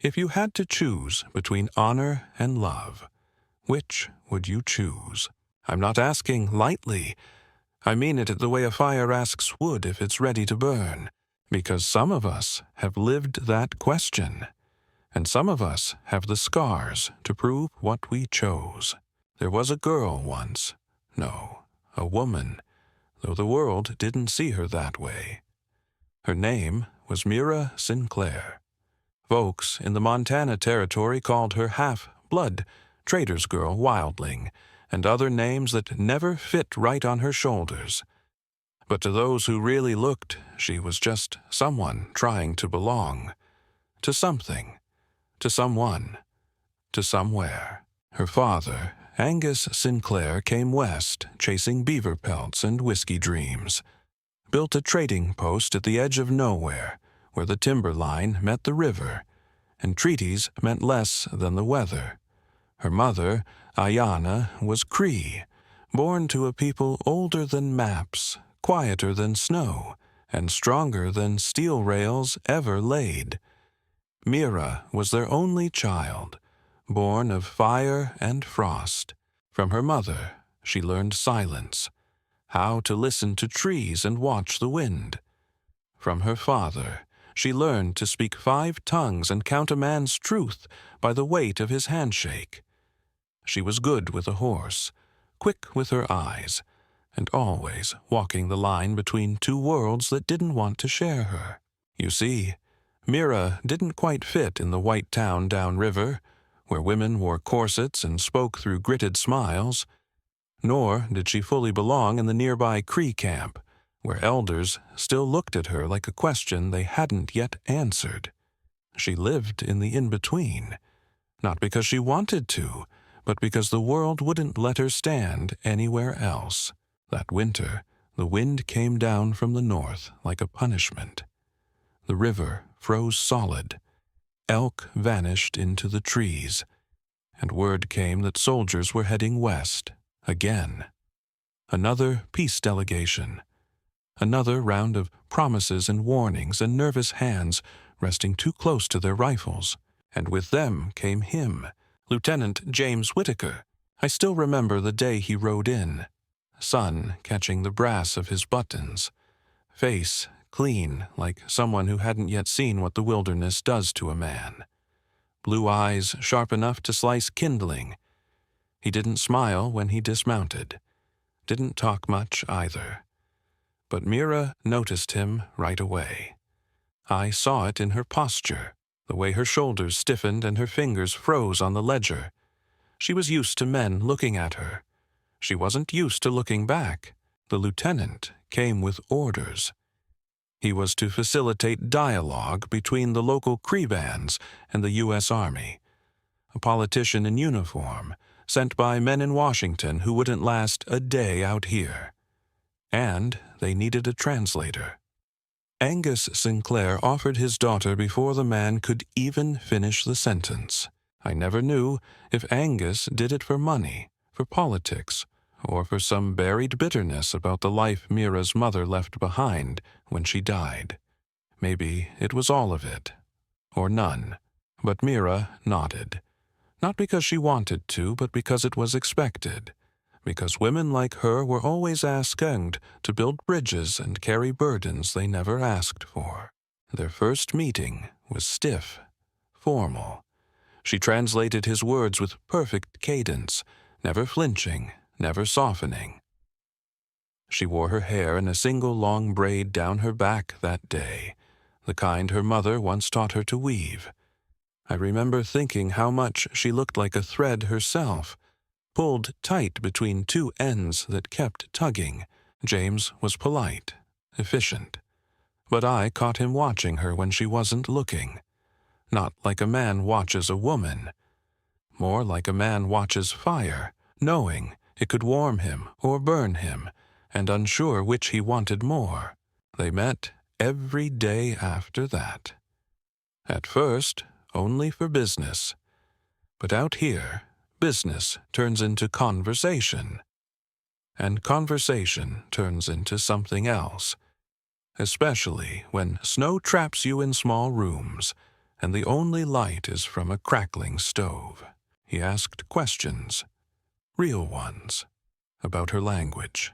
If you had to choose between honor and love, which would you choose? I'm not asking lightly. I mean it the way a fire asks wood if it's ready to burn, because some of us have lived that question, and some of us have the scars to prove what we chose. There was a girl once, no, a woman, though the world didn't see her that way. Her name was Mira Sinclair. Folks in the Montana Territory called her half-blood, trader's girl, wildling, and other names that never fit right on her shoulders. But to those who really looked, she was just someone trying to belong. To something. To someone. To somewhere. Her father, Angus Sinclair, came west, chasing beaver pelts and whiskey dreams. Built a trading post at the edge of nowhere, where the timber line met the river, and treaties meant less than the weather. Her mother, Ayana, was Cree, born to a people older than maps, quieter than snow, and stronger than steel rails ever laid. Mira was their only child, born of fire and frost. From her mother, she learned silence, how to listen to trees and watch the wind. From her father, she learned to speak 5 tongues and count a man's truth by the weight of his handshake. She was good with a horse, quick with her eyes, and always walking the line between 2 worlds that didn't want to share her. You see, Mira didn't quite fit in the white town downriver, where women wore corsets and spoke through gritted smiles. Nor did she fully belong in the nearby Cree camp, where elders still looked at her like a question they hadn't yet answered. She lived in the in-between, not because she wanted to, but because the world wouldn't let her stand anywhere else. That winter, the wind came down from the north like a punishment. The river froze solid. Elk vanished into the trees, and word came that soldiers were heading west. Again. Another peace delegation. Another round of promises and warnings and nervous hands resting too close to their rifles. And with them came him, Lieutenant James Whitaker. I still remember the day he rode in. Sun catching the brass of his buttons. Face clean like someone who hadn't yet seen what the wilderness does to a man. Blue eyes sharp enough to slice kindling. He didn't smile when he dismounted. Didn't talk much either. But Mira noticed him right away. I saw it in her posture, the way her shoulders stiffened and her fingers froze on the ledger. She was used to men looking at her. She wasn't used to looking back. The lieutenant came with orders. He was to facilitate dialogue between the local Cree bands and the U.S. Army. A politician in uniform, sent by men in Washington who wouldn't last a day out here. And they needed a translator. Angus Sinclair offered his daughter before the man could even finish the sentence. I never knew if Angus did it for money, for politics, or for some buried bitterness about the life Mira's mother left behind when she died. Maybe it was all of it, or none. But Mira nodded. Not because she wanted to, but because it was expected. Because women like her were always asked to build bridges and carry burdens they never asked for. Their first meeting was stiff, formal. She translated his words with perfect cadence, never flinching, never softening. She wore her hair in a single long braid down her back that day, the kind her mother once taught her to weave. I remember thinking how much she looked like a thread herself, pulled tight between 2 ends that kept tugging. James was polite, efficient. But I caught him watching her when she wasn't looking. Not like a man watches a woman. More like a man watches fire, knowing it could warm him or burn him, and unsure which he wanted more. They met every day after that. At first, only for business. But out here, business turns into conversation. And conversation turns into something else. Especially when snow traps you in small rooms, and the only light is from a crackling stove. He asked questions, real ones, about her language,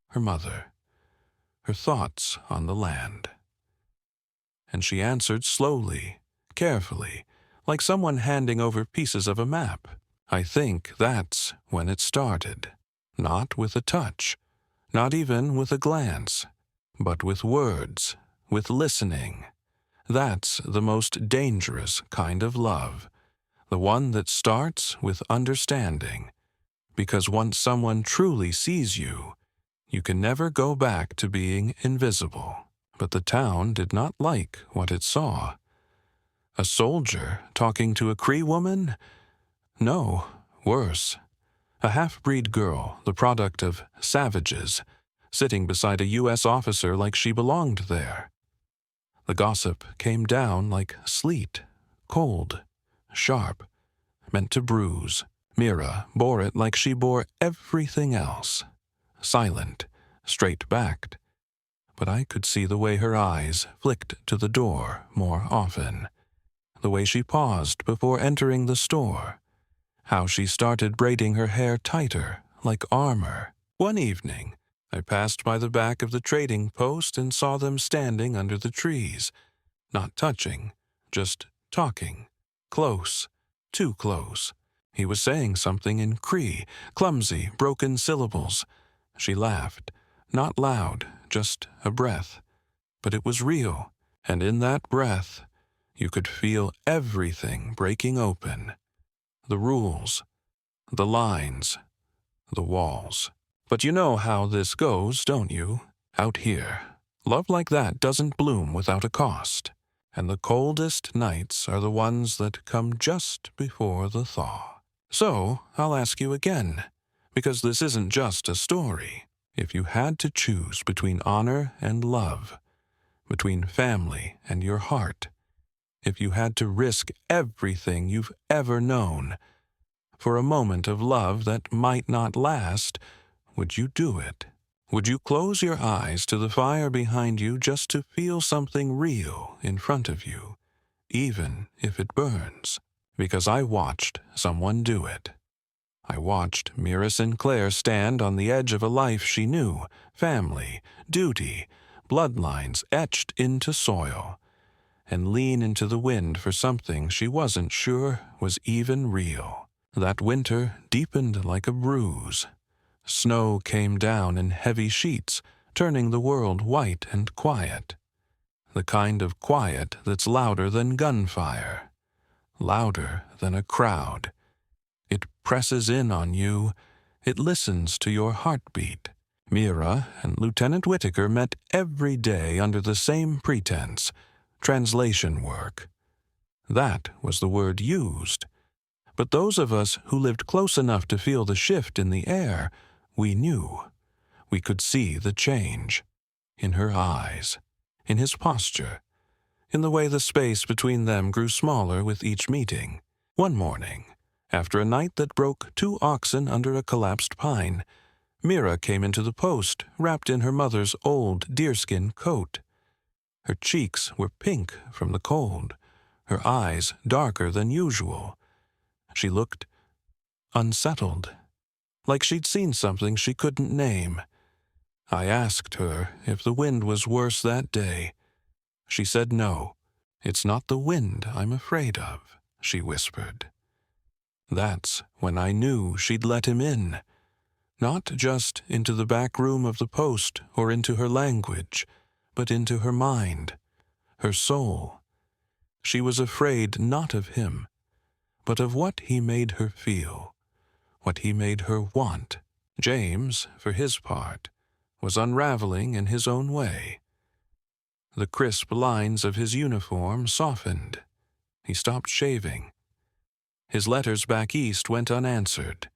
her mother, her thoughts on the land. And she answered slowly, carefully, like someone handing over pieces of a map. I think that's when it started. Not with a touch, not even with a glance, but with words, with listening. That's the most dangerous kind of love, the one that starts with understanding. Because once someone truly sees you, you can never go back to being invisible. But the town did not like what it saw. A soldier talking to a Cree woman? No, worse. A half-breed girl, the product of savages, sitting beside a U.S. officer like she belonged there. The gossip came down like sleet, cold, sharp, meant to bruise. Mira bore it like she bore everything else, silent, straight-backed. But I could see the way her eyes flicked to the door more often, the way she paused before entering the store, how she started braiding her hair tighter, like armor. One evening, I passed by the back of the trading post and saw them standing under the trees, not touching, just talking, close, too close. He was saying something in Cree, clumsy, broken syllables. She laughed, not loud, just a breath. But it was real, and in that breath, you could feel everything breaking open. The rules, the lines, the walls. But you know how this goes, don't you? Out here, love like that doesn't bloom without a cost. And the coldest nights are the ones that come just before the thaw. So, I'll ask you again, because this isn't just a story. If you had to choose between honor and love, between family and your heart, if you had to risk everything you've ever known for a moment of love that might not last, would you do it? Would you close your eyes to the fire behind you just to feel something real in front of you, even if it burns? Because I watched someone do it. I watched Mira Sinclair stand on the edge of a life she knew, family, duty, bloodlines etched into soil, and lean into the wind for something she wasn't sure was even real. That winter deepened like a bruise. Snow came down in heavy sheets, turning the world white and quiet. The kind of quiet that's louder than gunfire, louder than a crowd. It presses in on you. It listens to your heartbeat. Mira and Lieutenant Whitaker met every day under the same pretense, translation work. That was the word used. But those of us who lived close enough to feel the shift in the air, we knew. We could see the change. In her eyes, in his posture, in the way the space between them grew smaller with each meeting. One morning, after a night that broke 2 oxen under a collapsed pine, Mira came into the post, wrapped in her mother's old deerskin coat. Her cheeks were pink from the cold, her eyes darker than usual. She looked unsettled, like she'd seen something she couldn't name. I asked her if the wind was worse that day. She said no. "It's not the wind I'm afraid of," she whispered. That's when I knew she'd let him in. Not just into the back room of the post or into her language, but into her mind, her soul. She was afraid not of him, but of what he made her feel, what he made her want. James, for his part, was unraveling in his own way. The crisp lines of his uniform softened. He stopped shaving. His letters back east went unanswered.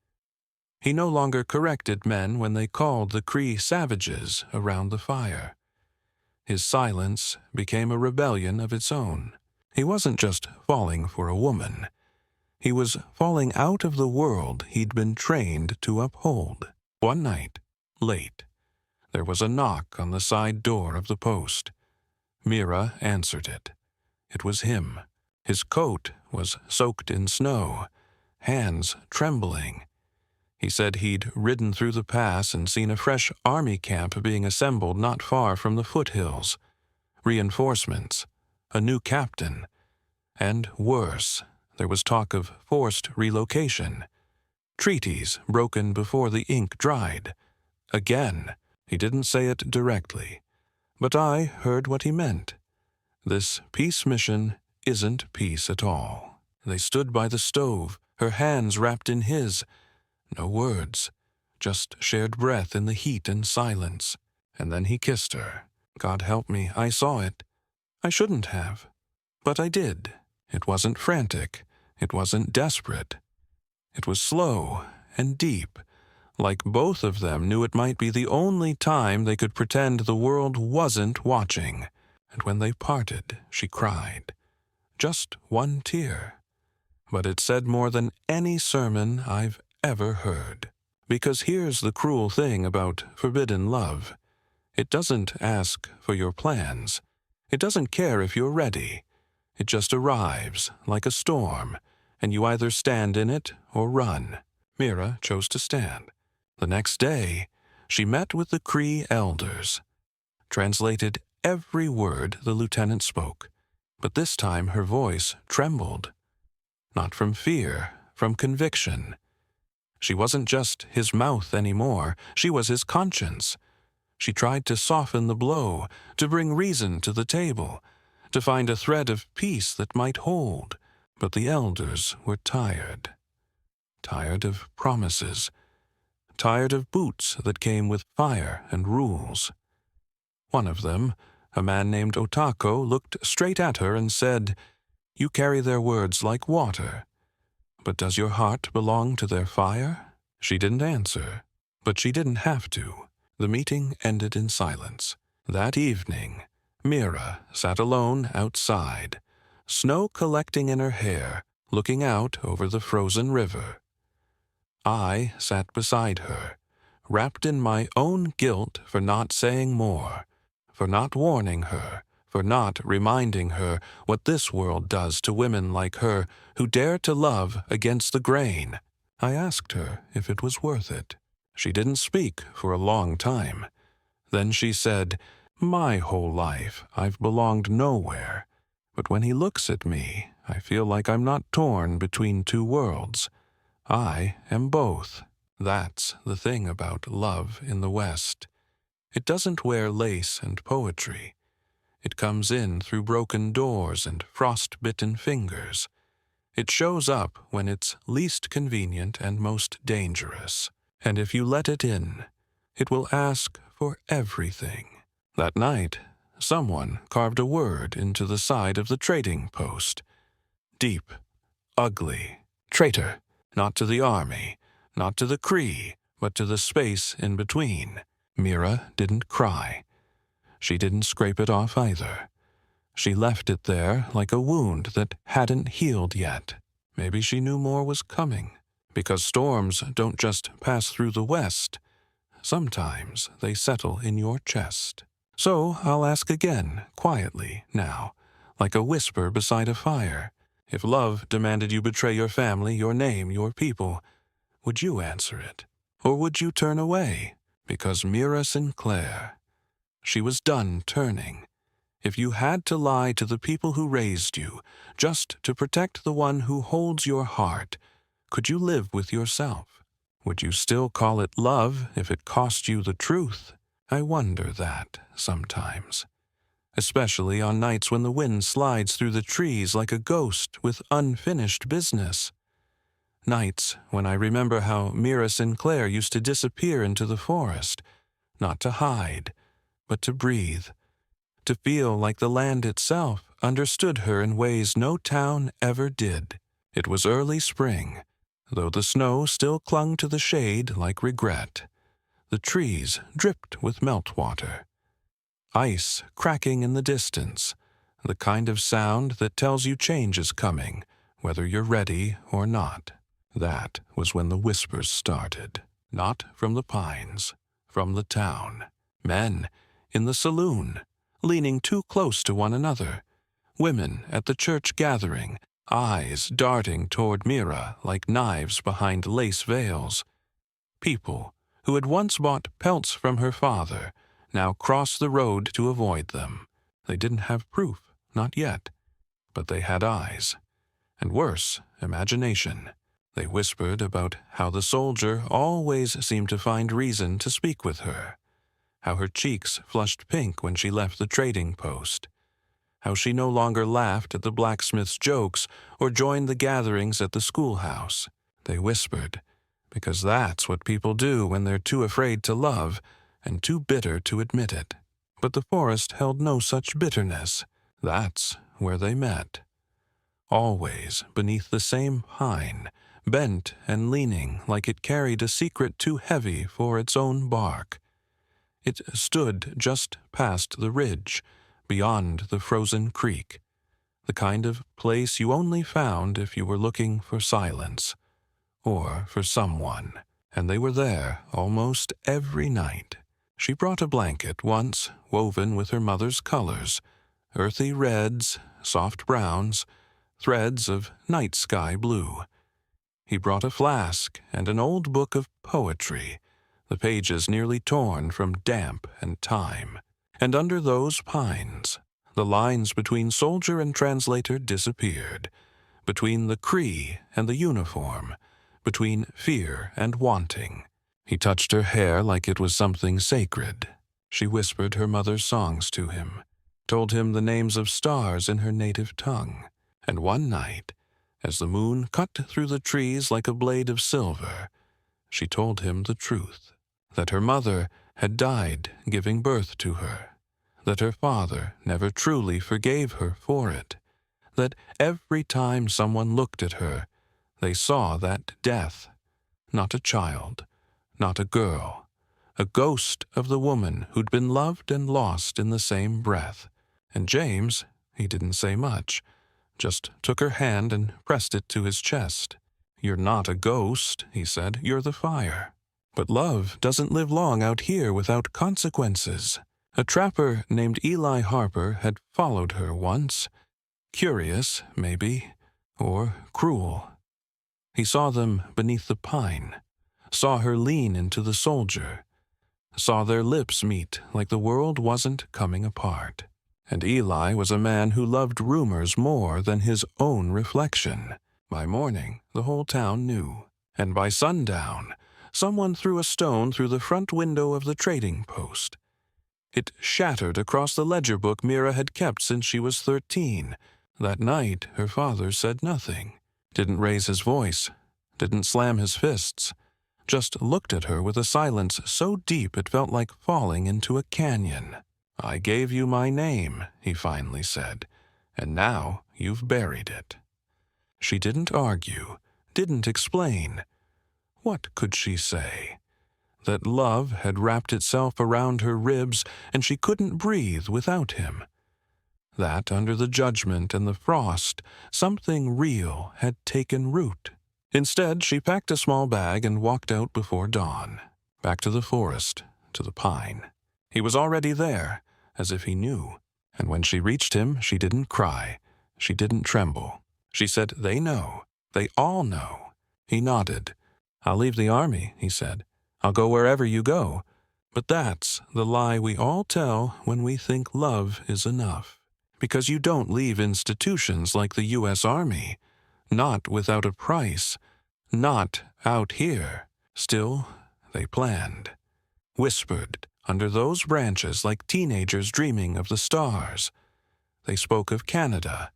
He no longer corrected men when they called the Cree savages around the fire. His silence became a rebellion of its own. He wasn't just falling for a woman. He was falling out of the world he'd been trained to uphold. One night, late, there was a knock on the side door of the post. Mira answered it. It was him, His coat was soaked in snow, hands trembling. He said he'd ridden through the pass and seen a fresh army camp being assembled not far from the foothills. Reinforcements, a new captain, and worse, there was talk of forced relocation. Treaties broken before the ink dried. Again, he didn't say it directly, but I heard what he meant. This peace mission isn't peace at all. They stood by the stove, her hands wrapped in his. No words, just shared breath in the heat and silence. And then he kissed her. God help me, I saw it. I shouldn't have, but I did. It wasn't frantic. It wasn't desperate. It was slow and deep, like both of them knew it might be the only time they could pretend the world wasn't watching. And when they parted, she cried. Just one tear. But it said more than any sermon I've ever heard. Because here's the cruel thing about forbidden love. It doesn't ask for your plans. It doesn't care if you're ready. It just arrives like a storm, and you either stand in it or run. Mira chose to stand. The next day, she met with the Cree elders, translated every word the lieutenant spoke, but this time her voice trembled. Not from fear, from conviction. She wasn't just his mouth anymore, she was his conscience. She tried to soften the blow, to bring reason to the table, to find a thread of peace that might hold. But the elders were tired. Tired of promises. Tired of boots that came with fire and rules. One of them, a man named Otako, looked straight at her and said, "You carry their words like water. But does your heart belong to their fire?" She didn't answer, but she didn't have to. The meeting ended in silence. That evening, Mira sat alone outside, snow collecting in her hair, looking out over the frozen river. I sat beside her, wrapped in my own guilt for not saying more, for not warning her, for not reminding her what this world does to women like her who dare to love against the grain. I asked her if it was worth it. She didn't speak for a long time. Then she said, "My whole life I've belonged nowhere, but when he looks at me, I feel like I'm not torn between two worlds. I am both." That's the thing about love in the West. It doesn't wear lace and poetry. It comes in through broken doors and frost-bitten fingers. It shows up when it's least convenient and most dangerous. And if you let it in, it will ask for everything. That night, someone carved a word into the side of the trading post. Deep, ugly, traitor, not to the army, not to the Cree, but to the space in between. Mira didn't cry. She didn't scrape it off either. She left it there like a wound that hadn't healed yet. Maybe she knew more was coming, because storms don't just pass through the West. Sometimes they settle in your chest. So I'll ask again, quietly, now, like a whisper beside a fire. If love demanded you betray your family, your name, your people, would you answer it? Or would you turn away? Because Mira Sinclair, she was done turning. If you had to lie to the people who raised you, just to protect the one who holds your heart, could you live with yourself? Would you still call it love if it cost you the truth? I wonder that sometimes, especially on nights when the wind slides through the trees like a ghost with unfinished business. Nights when I remember how Mira Sinclair used to disappear into the forest, not to hide, but to breathe, to feel like the land itself understood her in ways no town ever did. It was early spring, though the snow still clung to the shade like regret. The trees dripped with meltwater. Ice cracking in the distance, the kind of sound that tells you change is coming, whether you're ready or not. That was when the whispers started, not from the pines, from the town. Men in the saloon, leaning too close to one another, women at the church gathering, eyes darting toward Mira like knives behind lace veils. People who had once bought pelts from her father now crossed the road to avoid them. They didn't have proof, not yet, but they had eyes. And worse, imagination. They whispered about how the soldier always seemed to find reason to speak with her, how her cheeks flushed pink when she left the trading post, how she no longer laughed at the blacksmith's jokes or joined the gatherings at the schoolhouse. They whispered, because that's what people do when they're too afraid to love and too bitter to admit it. But the forest held no such bitterness. That's where they met. Always beneath the same pine, bent and leaning like it carried a secret too heavy for its own bark. It stood just past the ridge, beyond the frozen creek, the kind of place you only found if you were looking for silence, or for someone, and they were there almost every night. She brought a blanket once, woven with her mother's colors, earthy reds, soft browns, threads of night sky blue. He brought a flask and an old book of poetry, the pages nearly torn from damp and time. And under those pines, the lines between soldier and translator disappeared, between the Cree and the uniform, between fear and wanting. He touched her hair like it was something sacred. She whispered her mother's songs to him, told him the names of stars in her native tongue. And one night, as the moon cut through the trees like a blade of silver, she told him the truth, that her mother had died giving birth to her, that her father never truly forgave her for it, that every time someone looked at her, they saw that death, not a child, not a girl, a ghost of the woman who'd been loved and lost in the same breath. And James, he didn't say much, just took her hand and pressed it to his chest. "You're not a ghost," he said, "you're the fire." But love doesn't live long out here without consequences. A trapper named Eli Harper had followed her once. Curious, maybe, or cruel. He saw them beneath the pine, saw her lean into the soldier, saw their lips meet like the world wasn't coming apart. And Eli was a man who loved rumors more than his own reflection. By morning, the whole town knew. And by sundown, someone threw a stone through the front window of the trading post. It shattered across the ledger book Mira had kept since she was 13. That night, her father said nothing, didn't raise his voice, didn't slam his fists, just looked at her with a silence so deep it felt like falling into a canyon. "I gave you my name," he finally said, "and now you've buried it." She didn't argue, didn't explain. What could she say? That love had wrapped itself around her ribs and she couldn't breathe without him. That under the judgment and the frost, something real had taken root. Instead, she packed a small bag and walked out before dawn, back to the forest, to the pine. He was already there, as if he knew, and when she reached him, she didn't cry, she didn't tremble. She said, "They know, they all know." He nodded. "I'll leave the army," he said. "I'll go wherever you go." But that's the lie we all tell when we think love is enough. Because you don't leave institutions like the U.S. Army, not without a price, not out here. Still, they planned, whispered under those branches like teenagers dreaming of the stars. They spoke of Canada,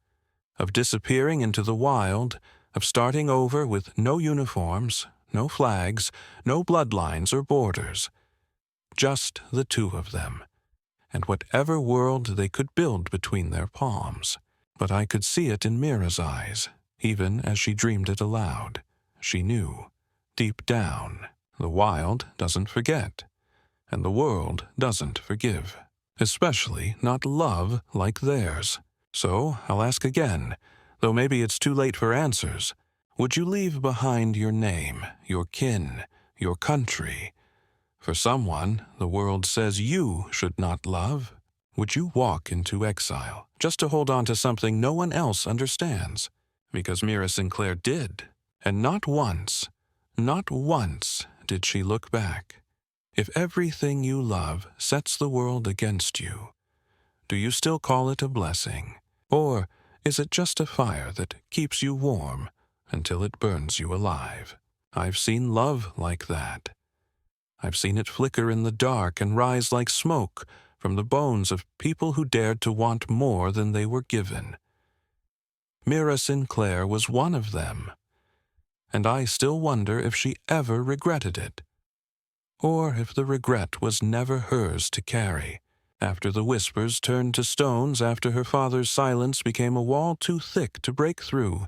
of disappearing into the wild, of starting over with no uniforms, no flags, no bloodlines or borders. Just the two of them, and whatever world they could build between their palms. But I could see it in Mira's eyes, even as she dreamed it aloud. She knew, deep down, the wild doesn't forget, and the world doesn't forgive, especially not love like theirs. So I'll ask again, though maybe it's too late for answers. Would you leave behind your name, your kin, your country, for someone the world says you should not love? Would you walk into exile, just to hold on to something no one else understands. Because Mira Sinclair did, and not once did she look back. If everything you love sets the world against you, do you still call it a blessing? Or is it just a fire that keeps you warm until it burns you alive? I've seen love like that. I've seen it flicker in the dark and rise like smoke from the bones of people who dared to want more than they were given. Mira Sinclair was one of them, and I still wonder if she ever regretted it, or if the regret was never hers to carry. After the whispers turned to stones, after her father's silence became a wall too thick to break through,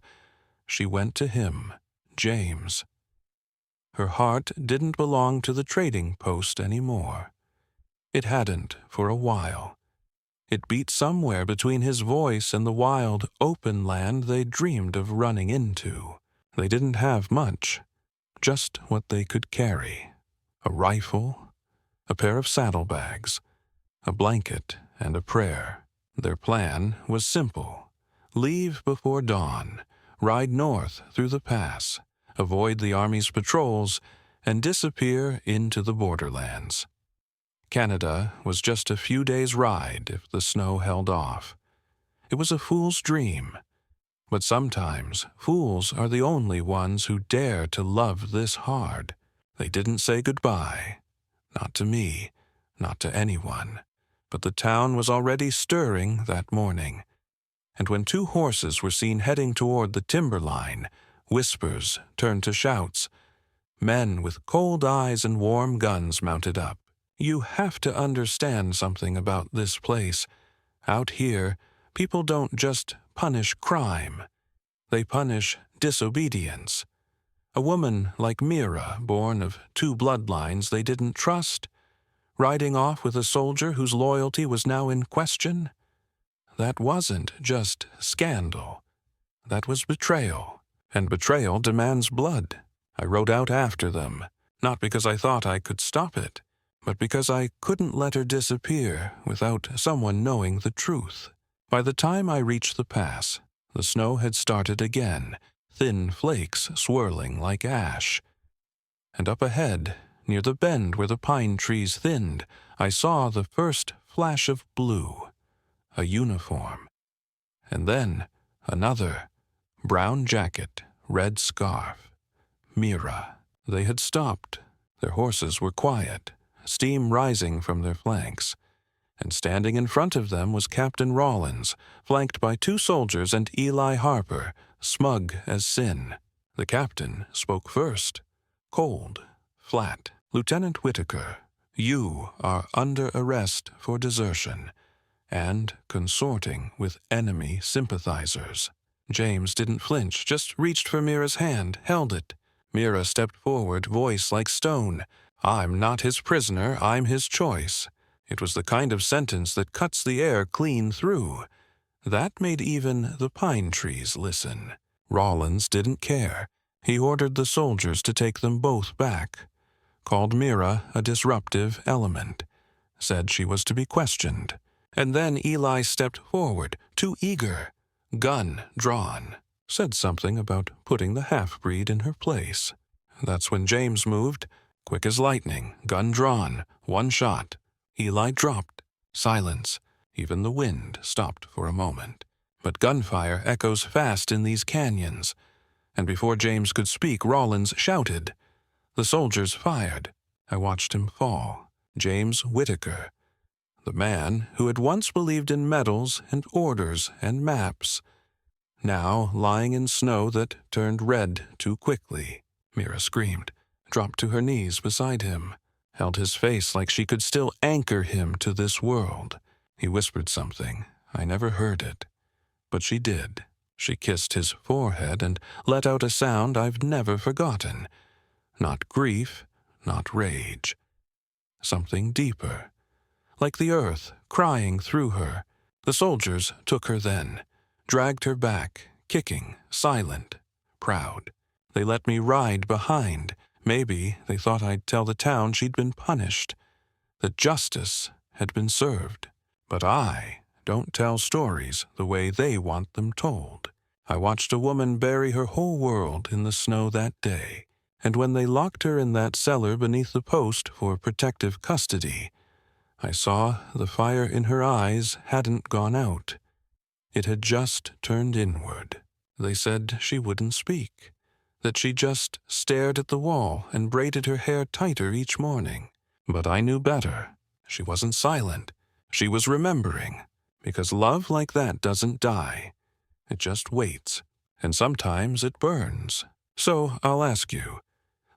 she went to him, James. Her heart didn't belong to the trading post anymore. It hadn't for a while. It beat somewhere between his voice and the wild, open land they dreamed of running into. They didn't have much, just what they could carry. A rifle, a pair of saddlebags, a blanket, and a prayer. Their plan was simple. Leave before dawn, ride north through the pass, avoid the Army's patrols, and disappear into the borderlands. Canada was just a few days' ride if the snow held off. It was a fool's dream, but sometimes fools are the only ones who dare to love this hard. They didn't say goodbye, not to me, not to anyone, but the town was already stirring that morning. And when two horses were seen heading toward the timberline, whispers turned to shouts. Men with cold eyes and warm guns mounted up. You have to understand something about this place. Out here, people don't just punish crime. They punish disobedience. A woman like Mira, born of two bloodlines they didn't trust, riding off with a soldier whose loyalty was now in question? That wasn't just scandal. That was betrayal. And betrayal demands blood. I rode out after them, not because I thought I could stop it, but because I couldn't let her disappear without someone knowing the truth. By the time I reached the pass, the snow had started again, thin flakes swirling like ash. And up ahead, near the bend where the pine trees thinned, I saw the first flash of blue, a uniform. And then another, brown jacket, red scarf. Mira. They had stopped. Their horses were quiet, steam rising from their flanks. And standing in front of them was Captain Rawlins, flanked by two soldiers and Eli Harper, smug as sin. The captain spoke first, cold, flat. Lieutenant Whitaker, you are under arrest for desertion and consorting with enemy sympathizers. James didn't flinch, just reached for Mira's hand, held it. Mira stepped forward, voice like stone. I'm not his prisoner, I'm his choice. It was the kind of sentence that cuts the air clean through. That made even the pine trees listen. Rawlins didn't care. He ordered the soldiers to take them both back, called Mira a disruptive element, said she was to be questioned. And then Eli stepped forward, too eager, gun drawn, said something about putting the half-breed in her place. That's when James moved, quick as lightning, gun drawn, one shot. Eli dropped. Silence. Even the wind stopped for a moment. But gunfire echoes fast in these canyons, and before James could speak, Rawlins shouted. The soldiers fired. I watched him fall. James Whitaker, the man who had once believed in medals and orders and maps, now lying in snow that turned red too quickly. Mira screamed, dropped to her knees beside him, held his face like she could still anchor him to this world. He whispered something. I never heard it. But she did. She kissed his forehead and let out a sound I've never forgotten. Not grief, not rage. Something deeper. Like the earth crying through her. The soldiers took her then, dragged her back, kicking, silent, proud. They let me ride behind. Maybe they thought I'd tell the town she'd been punished, that justice had been served. But I don't tell stories the way they want them told. I watched a woman bury her whole world in the snow that day, and when they locked her in that cellar beneath the post for protective custody, I saw the fire in her eyes hadn't gone out. It had just turned inward. They said she wouldn't speak, that she just stared at the wall and braided her hair tighter each morning. But I knew better. She wasn't silent. She was remembering, because love like that doesn't die. It just waits, and sometimes it burns. So I'll ask you,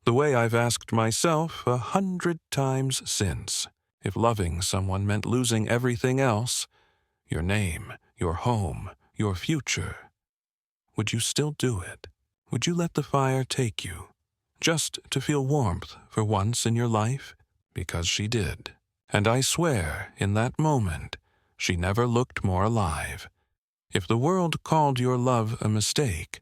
the way I've asked myself 100 times since, if loving someone meant losing everything else, your name, your home, your future, would you still do it? Would you let the fire take you, just to feel warmth for once in your life? Because she did. And I swear, in that moment, she never looked more alive. If the world called your love a mistake,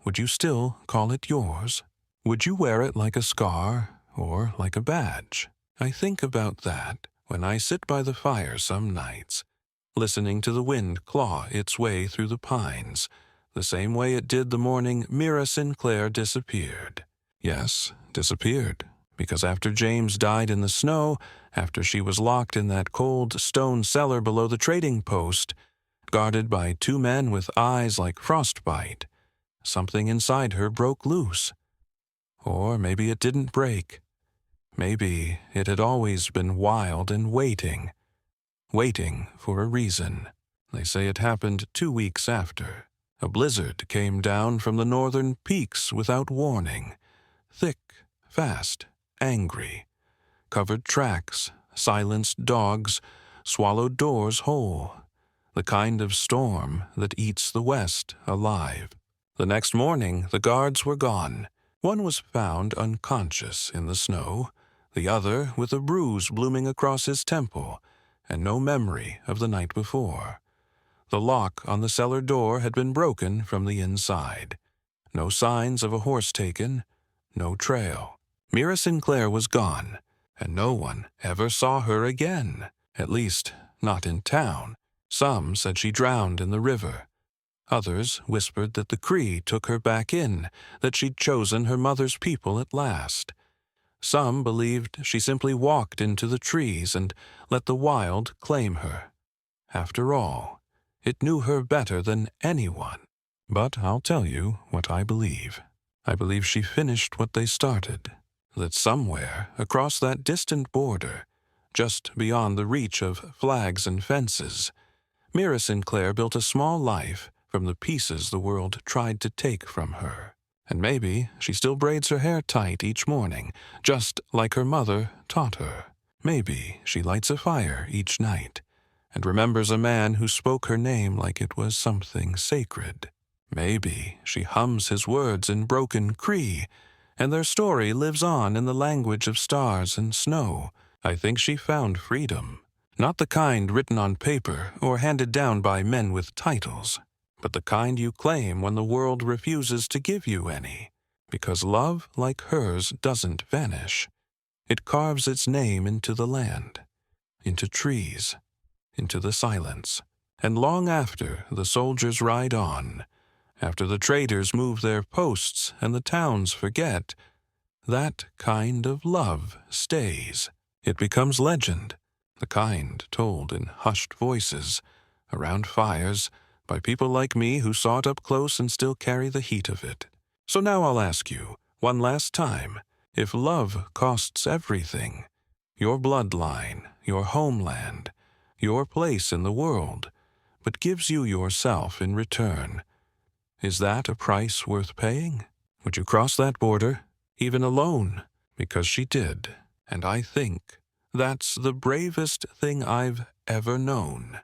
would you still call it yours? Would you wear it like a scar or like a badge? I think about that when I sit by the fire some nights, listening to the wind claw its way through the pines, the same way it did the morning Mira Sinclair disappeared. Yes, disappeared, because after James died in the snow, after she was locked in that cold stone cellar below the trading post, guarded by 2 men with eyes like frostbite, something inside her broke loose. Or maybe it didn't break. Maybe it had always been wild and waiting for a reason. They say it happened 2 weeks after. A blizzard came down from the northern peaks without warning. Thick, fast, angry. Covered tracks, silenced dogs, swallowed doors whole. The kind of storm that eats the West alive. The next morning, the guards were gone. One was found unconscious in the snow, the other with a bruise blooming across his temple, and no memory of the night before. The lock on the cellar door had been broken from the inside. No signs of a horse taken, no trail. Mira Sinclair was gone, and no one ever saw her again, at least not in town. Some said she drowned in the river. Others whispered that the Cree took her back in, that she'd chosen her mother's people at last. Some believed she simply walked into the trees and let the wild claim her. After all, it knew her better than anyone. But I'll tell you what I believe. I believe she finished what they started, that somewhere across that distant border, just beyond the reach of flags and fences, Mira Sinclair built a small life from the pieces the world tried to take from her. And maybe she still braids her hair tight each morning, just like her mother taught her. Maybe she lights a fire each night and remembers a man who spoke her name like it was something sacred. Maybe she hums his words in broken Cree, and their story lives on in the language of stars and snow. I think she found freedom, not the kind written on paper or handed down by men with titles, but the kind you claim when the world refuses to give you any, because love like hers doesn't vanish. It carves its name into the land, into trees, into the silence. And long after the soldiers ride on, after the traders move their posts and the towns forget, that kind of love stays. It becomes legend, the kind told in hushed voices, around fires, by people like me who saw it up close and still carry the heat of it. So now I'll ask you, one last time, if love costs everything, your bloodline, your homeland, your place in the world, but gives you yourself in return, is that a price worth paying? Would you cross that border, even alone? Because she did, and I think that's the bravest thing I've ever known.